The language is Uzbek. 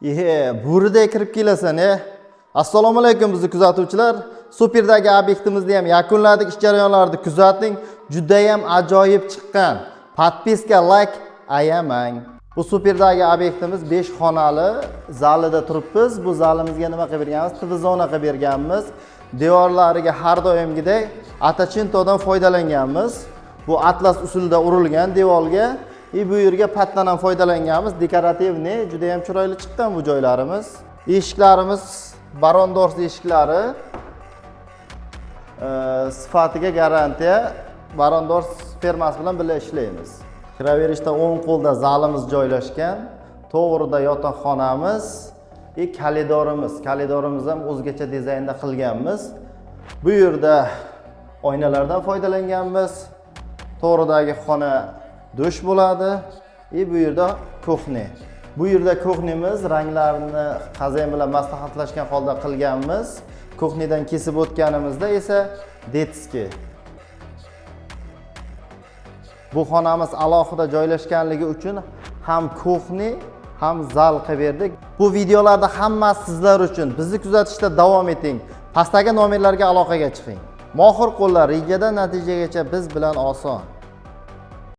Bo'riday kirib kelasan, Assalomu alaykum bizni kuzatuvchilar. Superdagi obyektimizni ham yakunladik, ish jarayonlarini kuzating. Juda ham ajoyib chiqqan. Podpiska, like ayamang. Bu superdagi obyektimiz 5 xonali zalida turibmiz. Bu zalimizga nima qilib berganmiz? TV zona qilib berganmiz. Devorlariga har doimgidek atachintodan foydalanganmiz. Bu atlas usulida urilgan devorga bu yerga patdan ham foydalanganmiz. Dekorativniy, juda ham chiroyli chiqqan bu joylarimiz. Eshiklarimiz Barondors eshiklari. Sifatiga garantiya Barondors firmasi bilan birga ishlaymiz. Kiraverishda o'ng qo'lda zalimiz joylashgan, to'g'rida yotoqxonamiz, koridorimiz ham o'zgacha dizaynda qilganmiz. Bu yerda oynalardan foydalanganmiz. To'g'ridagi xona dush bo'ladi. Bu yerda kuxni. Bu yerda kuxnimiz ranglarini qazaym bilan maslahatlashgan holda qilganmiz. Kuxnidan kesib o'tganimizda esa detski. Bu xonamiz alohida joylashganligi uchun ham kuxni, ham zal qilib berdik. Bu videolarda hammasi sizlar uchun. Bizni kuzatishda davom eting. Pastdagi nomerlarga aloqaga chiqing. Mohir qo'llar rejadan natijagacha biz bilan oson.